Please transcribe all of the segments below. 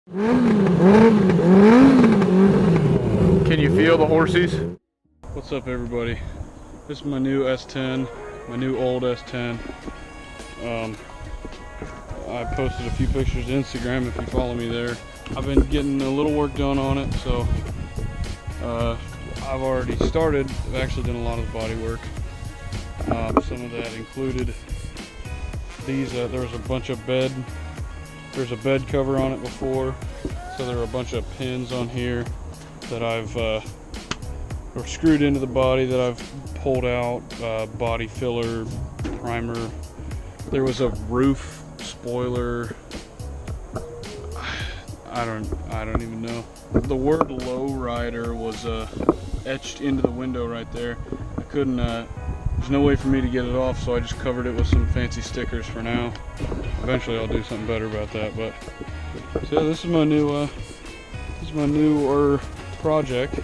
Can you feel the horsies? What's up, everybody? This is my new S10, my new old S10. I posted a few pictures to Instagram if you follow me there. I've been getting a little work done on it, so I've already started. I've actually done a lot of the body work. Some of that included these. There was a bunch of there's a bed cover on it before, so there are a bunch of pins on here that I've or screwed into the body that I've pulled out. Body filler, primer. There was a roof spoiler. I don't even know. The word lowrider was etched into the window right there. I couldn't. There's no way for me to get it off, so I just covered it with some fancy stickers for now. Eventually, I'll do something better about that. But so yeah, this is my new newer project.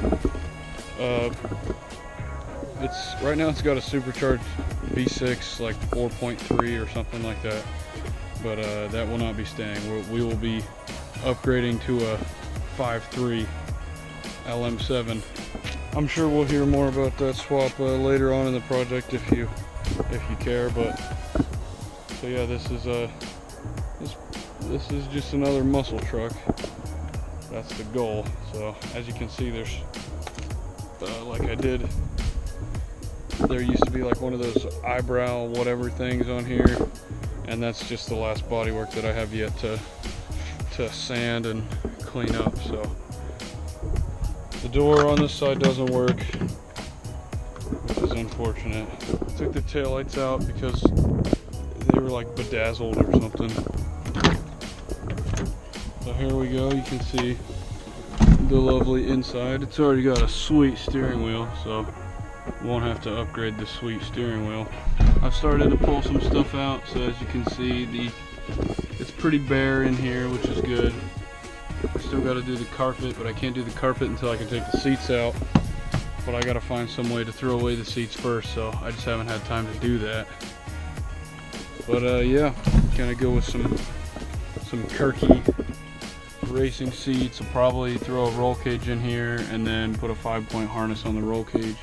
It's right now. It's got a supercharged V6, like 4.3 or something like that. But that will not be staying. We will be upgrading to a 5.3 LM7. I'm sure we'll hear more about that swap later on in the project if you care. But so yeah, this is just another muscle truck. That's the goal. So as you can see, there's like I did. There used to be like one of those eyebrow whatever things on here, and that's just the last body work that I have yet to sand and clean up. So the door on this side doesn't work, which is unfortunate. I took the taillights out because they were like bedazzled or something. So here we go. You can see the lovely inside. It's already got a sweet steering wheel, so won't have to upgrade the sweet steering wheel. I've started to pull some stuff out, so as you can see, it's pretty bare in here, which is good. I still got to do the carpet, but I can't do the carpet until I can take the seats out. But I got to find some way to throw away the seats first, so I just haven't had time to do that. But yeah, gonna go with some Kirky racing seats. I'll probably throw a roll cage in here and then put a 5-point harness on the roll cage.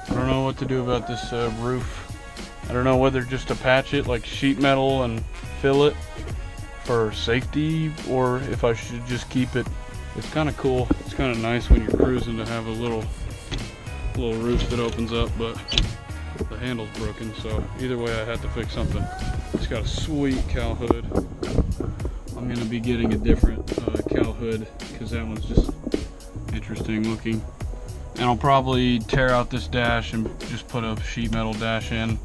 I don't know what to do about this roof. I don't know whether just to patch it like sheet metal and fill it for safety, or if I should just keep it. It's kind of cool. It's kind of nice when you're cruising to have a little roof that opens up, but the handle's broken, so either way I had to fix something. It's got a sweet cowl hood. I'm gonna be getting a different cowl hood because that one's just interesting looking. And I'll probably tear out this dash and just put a sheet metal dash in.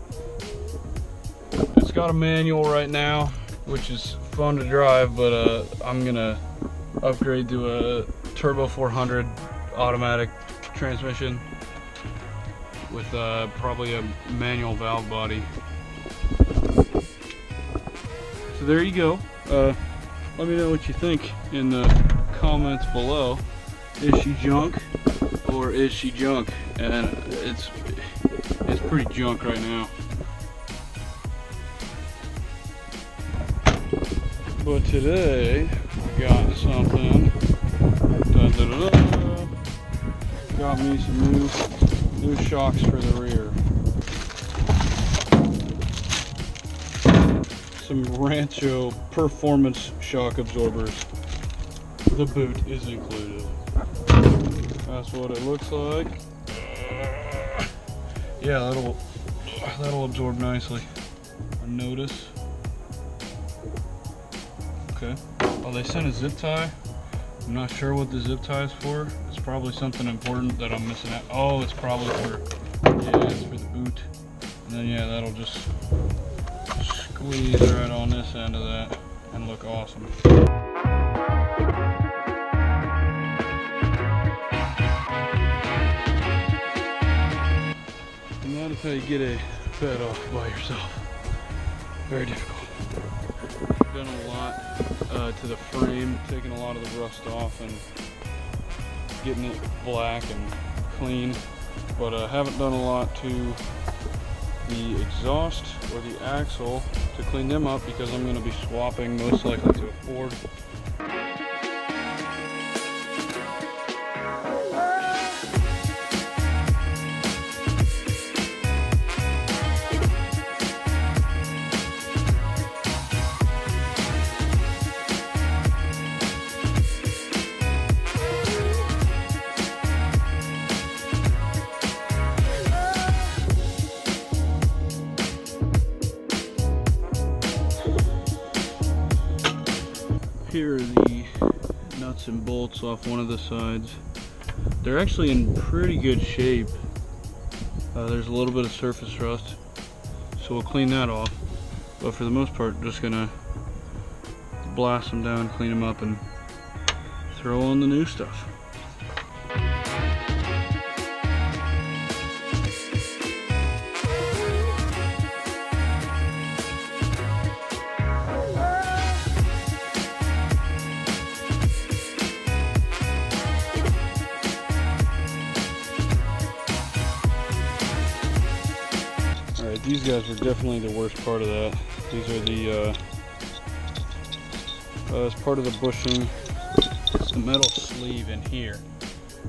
It's got a manual right now, which is fun to drive, but I'm gonna upgrade to a Turbo 400 automatic transmission with probably a manual valve body. So there you go. Let me know what you think in the comments below. Is she junk or is she junk? And it's pretty junk right now. But today I got something. Got me some new shocks for the rear. Some Rancho performance shock absorbers. The boot is included. That's what it looks like. Yeah, that'll absorb nicely. I notice. Okay. Oh, they sent a zip tie. I'm not sure what the zip tie is for. It's probably something important that I'm missing out. Oh, it's probably for, yeah, it's for the boot. And then yeah, that'll just squeeze right on this end of that and look awesome. And that is how you get a bed off by yourself. Very difficult. I've done a lot to the frame, taking a lot of the rust off and getting it black and clean, but I haven't done a lot to the exhaust or the axle to clean them up because I'm going to be swapping most likely to a Ford. the nuts and bolts off one of the sides. They're actually in pretty good shape. There's a little bit of surface rust, so we'll clean that off. But for the most part, just gonna blast them down, clean them up, and throw on the new stuff. Alright, these guys were definitely the worst part of that. These are the, as part of the bushing, the metal sleeve in here.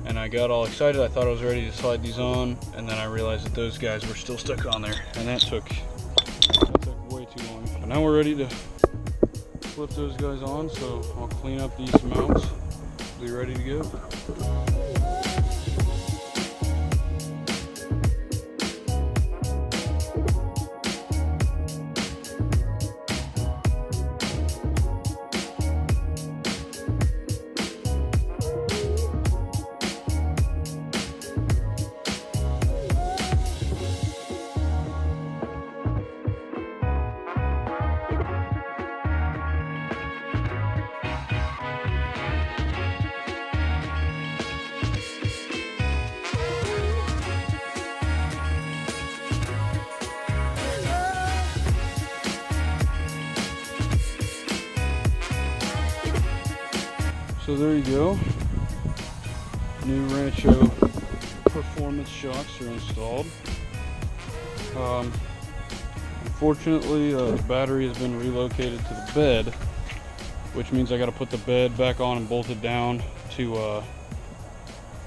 And I got all excited, I thought I was ready to slide these on, and then I realized that those guys were still stuck on there. And that took way too long. But now we're ready to flip those guys on, so I'll clean up these mounts, be ready to go. So there you go. New Rancho performance shocks are installed. Unfortunately, the battery has been relocated to the bed, which means I got to put the bed back on and bolt it down to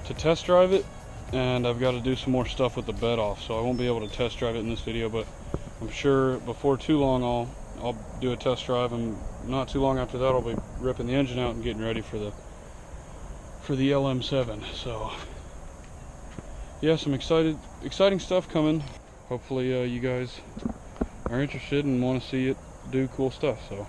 test drive it, and I've got to do some more stuff with the bed off, so I won't be able to test drive it in this video, but I'm sure before too long I'll do a test drive, and not too long after that I'll be ripping the engine out and getting ready for the LM7. So yeah, some exciting stuff coming. Hopefully you guys are interested and want to see it do cool stuff. So